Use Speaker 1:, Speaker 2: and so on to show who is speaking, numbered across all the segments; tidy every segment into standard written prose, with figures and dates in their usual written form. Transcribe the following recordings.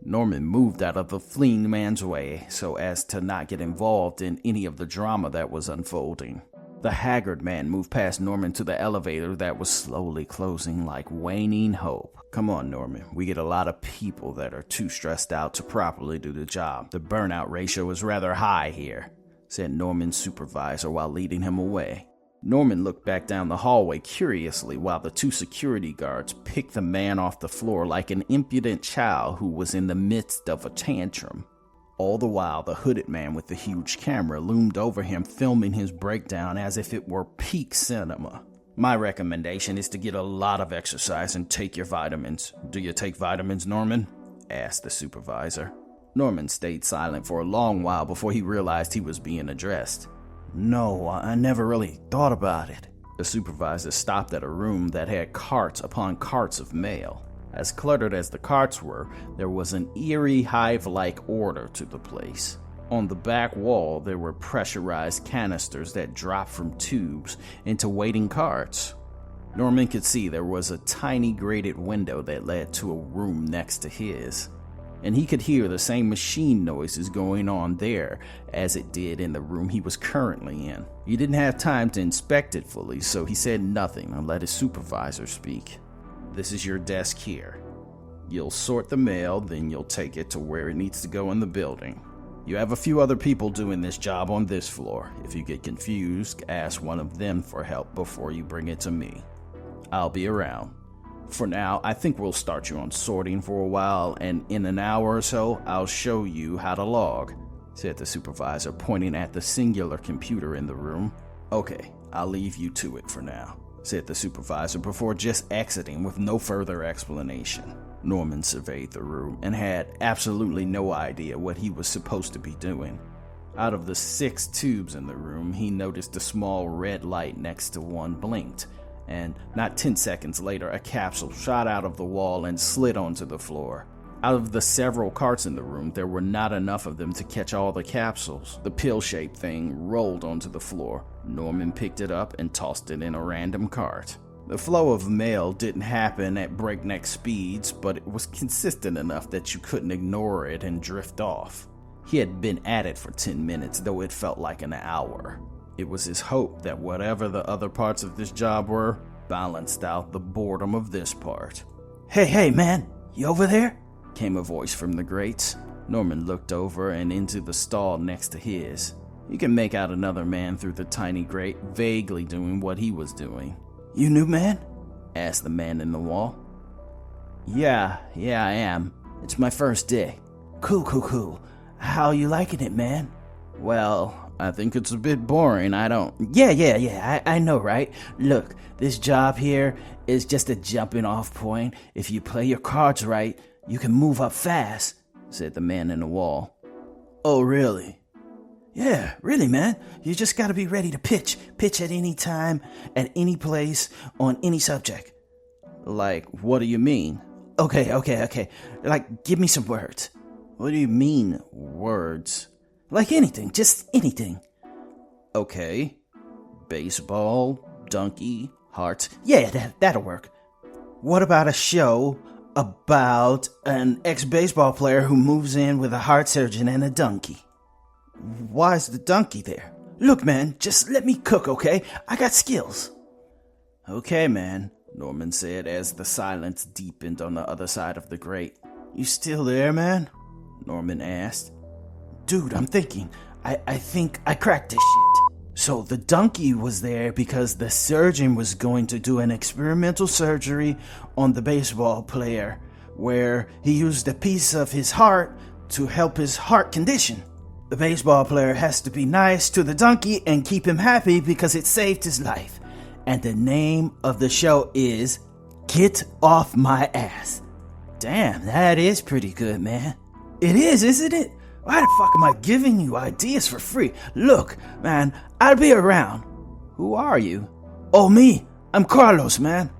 Speaker 1: Norman moved out of the fleeing man's way so as to not get involved in any of the drama that was unfolding. The haggard man moved past Norman to the elevator that was slowly closing like waning hope. Come on, Norman. We get a lot of people that are too stressed out to properly do the job. The burnout ratio is rather high here, said Norman's supervisor while leading him away. Norman looked back down the hallway curiously while the two security guards picked the man off the floor like an impudent child who was in the midst of a tantrum. All the while, the hooded man with the huge camera loomed over him, filming his breakdown as if it were peak cinema. My recommendation is to get a lot of exercise and take your vitamins. Do you take vitamins, Norman? Asked the supervisor. Norman stayed silent for a long while before he realized he was being addressed. No, I never really thought about it. The supervisor stopped at a room that had carts upon carts of mail. As cluttered as the carts were, there was an eerie hive-like order to the place. On the back wall, there were pressurized canisters that dropped from tubes into waiting carts. Norman could see there was a tiny grated window that led to a room next to his, and he could hear the same machine noises going on there as it did in the room he was currently in. He didn't have time to inspect it fully, so he said nothing and let his supervisor speak. This is your desk here. You'll sort the mail, then you'll take it to where it needs to go in the building. You have a few other people doing this job on this floor. If you get confused, ask one of them for help before you bring it to me. I'll be around. For now, I think we'll start you on sorting for a while, and in an hour or so, I'll show you how to log, said the supervisor, pointing at the singular computer in the room. Okay, I'll leave you to it for now, said the supervisor before just exiting with no further explanation. Norman surveyed the room and had absolutely no idea what he was supposed to be doing. Out of the 6 tubes in the room, he noticed a small red light next to one blinked, and not 10 seconds later, a capsule shot out of the wall and slid onto the floor. Out of the several carts in the room, there were not enough of them to catch all the capsules. The pill-shaped thing rolled onto the floor. Norman picked it up and tossed it in a random cart. The flow of mail didn't happen at breakneck speeds, but it was consistent enough that you couldn't ignore it and drift off. He had been at it for 10 minutes, though it felt like an hour. It was his hope that whatever the other parts of this job were, balanced out the boredom of this part. Hey, man, you over there? Came a voice from the grates. Norman looked over and into the stall next to his. You could make out another man through the tiny grate, vaguely doing what he was doing. You new, man? Asked the man in the wall. Yeah, I am. It's my first day. Cool. How you liking it, man? Well, I think it's a bit boring. Yeah, I know, right? Look, this job here is just a jumping off point. If you play your cards right, you can move up fast, said the man in the wall. Oh, really? Yeah, really, man. You just gotta be ready to pitch. Pitch at any time, at any place, on any subject. Like, what do you mean? Okay. Like, give me some words. What do you mean, words? Like anything, just anything. Okay. Baseball, donkey, hearts. Yeah, that'll work. What about a show about an ex-baseball player who moves in with a heart surgeon and a donkey? Why's the donkey there? Look, man, just let me cook, okay? I got skills. Okay, man, Norman said as the silence deepened on the other side of the grate. You still there, man? Norman asked. Dude, I'm thinking. I think I cracked this shit. So the donkey was there because the surgeon was going to do an experimental surgery on the baseball player where he used a piece of his heart to help his heart condition. The baseball player has to be nice to the donkey and keep him happy because it saved his life. And the name of the show is Get Off My Ass. Damn, that is pretty good, man. It is, isn't it? Why the fuck am I giving you ideas for free? Look, man, I'll be around. Who are you? Oh, me. I'm Carlos, man.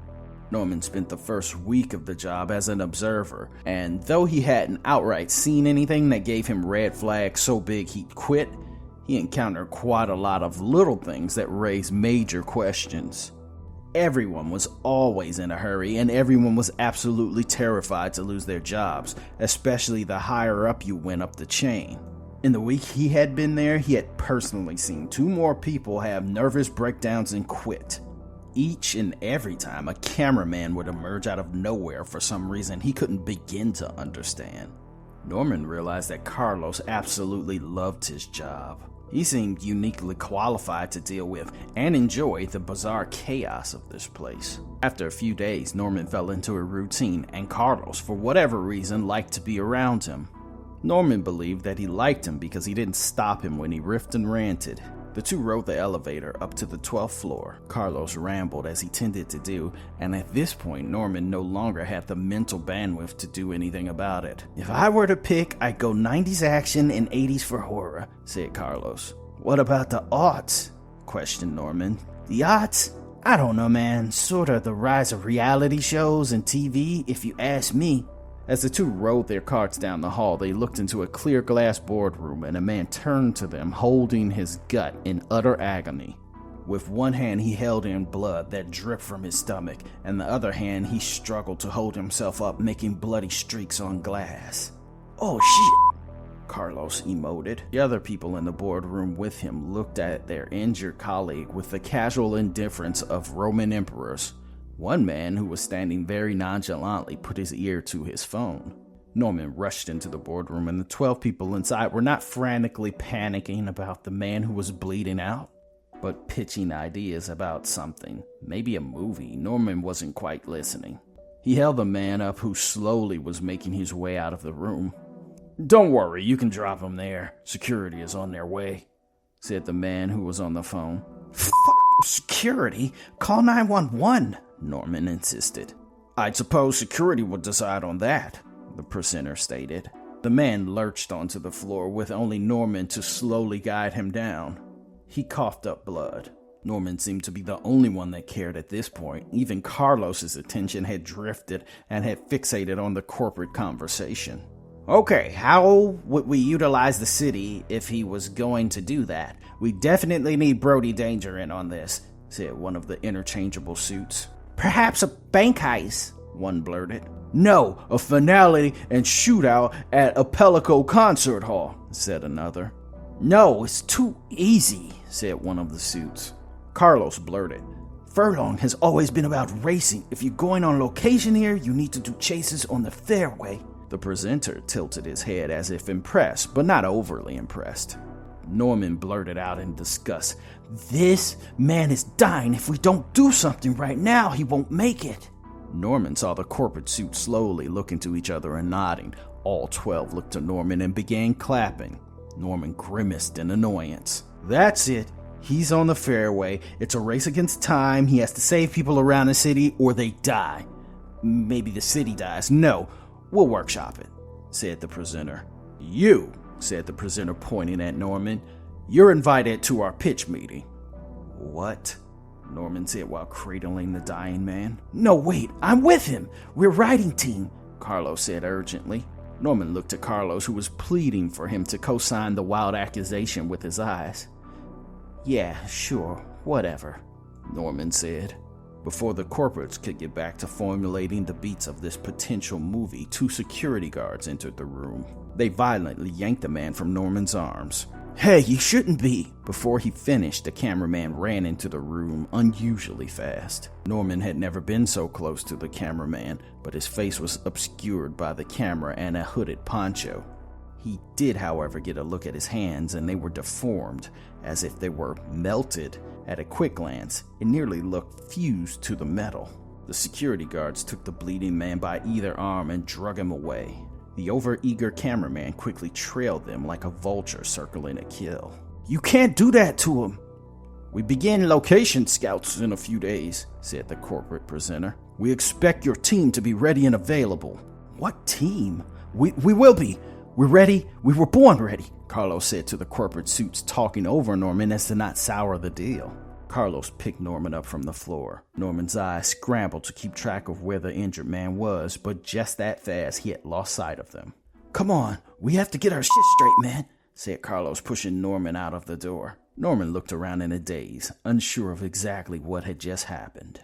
Speaker 1: Norman spent the first week of the job as an observer, and though he hadn't outright seen anything that gave him red flags so big he'd quit, he encountered quite a lot of little things that raised major questions. Everyone was always in a hurry, and everyone was absolutely terrified to lose their jobs, especially the higher up you went up the chain. In the week he had been there, he had personally seen 2 more people have nervous breakdowns and quit. Each and every time a cameraman would emerge out of nowhere for some reason he couldn't begin to understand. Norman realized that Carlos absolutely loved his job. He seemed uniquely qualified to deal with and enjoy the bizarre chaos of this place. After a few days, Norman fell into a routine, and Carlos, for whatever reason, liked to be around him. Norman believed that he liked him because he didn't stop him when he riffed and ranted. The 2 rode the elevator up to the 12th floor. Carlos rambled as he tended to do, and at this point Norman no longer had the mental bandwidth to do anything about it. "If I were to pick, I'd go 90s action and 80s for horror," said Carlos. "What about the aughts?" questioned Norman. "The aughts? I don't know, man. Sorta the rise of reality shows and TV, if you ask me." As the 2 rode their carts down the hall, they looked into a clear glass boardroom, and a man turned to them, holding his gut in utter agony. With one hand he held in blood that dripped from his stomach, and the other hand he struggled to hold himself up, making bloody streaks on glass. "Oh shit," Carlos emoted. The other people in the boardroom with him looked at their injured colleague with the casual indifference of Roman emperors. One man, who was standing very nonchalantly, put his ear to his phone. Norman rushed into the boardroom, and the 12 people inside were not frantically panicking about the man who was bleeding out, but pitching ideas about something, maybe a movie. Norman wasn't quite listening. He held the man up, who slowly was making his way out of the room. "Don't worry, you can drop him there. Security is on their way," said the man who was on the phone. "Fuck security? Call 911. Norman insisted. "I'd suppose security would decide on that," the presenter stated. The man lurched onto the floor with only Norman to slowly guide him down. He coughed up blood. Norman seemed to be the only one that cared at this point. Even Carlos's attention had drifted and had fixated on the corporate conversation. "Okay, how would we utilize the city if he was going to do that? We definitely need Brody Danger in on this," said one of the interchangeable suits. "Perhaps a bank heist," one blurted. "No, a finale and shootout at a Pelico concert hall," said another. "No, it's too easy," said one of the suits. Carlos blurted. "Furlong has always been about racing. If you're going on location here, you need to do chases on the fairway." The presenter tilted his head as if impressed, but not overly impressed. Norman blurted out in disgust. "This man is dying. If we don't do something right now, he won't make it." Norman saw the corporate suit slowly look into each other and nodding. All 12 looked to Norman and began clapping. Norman grimaced in annoyance. "That's it. He's on the fairway. It's a race against time. He has to save people around the city or they die. Maybe the city dies. No, we'll workshop it," said the presenter. "You," said the presenter, pointing at Norman, "you're invited to our pitch meeting." "What?" Norman said while cradling the dying man. "No, wait, I'm with him. We're writing team," Carlos said urgently. Norman looked at Carlos, who was pleading for him to co-sign the wild accusation with his eyes. "Yeah, sure, whatever," Norman said. Before the corporates could get back to formulating the beats of this potential movie, 2 security guards entered the room. They violently yanked the man from Norman's arms. "Hey, you shouldn't be!" Before he finished, the cameraman ran into the room unusually fast. Norman had never been so close to the cameraman, but his face was obscured by the camera and a hooded poncho. He did, however, get a look at his hands, and they were deformed, as if they were melted. At a quick glance, it nearly looked fused to the metal. The security guards took the bleeding man by either arm and drug him away. The overeager cameraman quickly trailed them like a vulture circling a kill. "You can't do that to him." "We begin location scouts in a few days," said the corporate presenter. "We expect your team to be ready and available." "What team?" We will be. We're ready. We were born ready," Carlos said to the corporate suits, talking over Norman as to not sour the deal. Carlos picked Norman up from the floor. Norman's eyes scrambled to keep track of where the injured man was, but just that fast he had lost sight of them. "Come on, we have to get our shit straight, man," said Carlos, pushing Norman out of the door. Norman looked around in a daze, unsure of exactly what had just happened.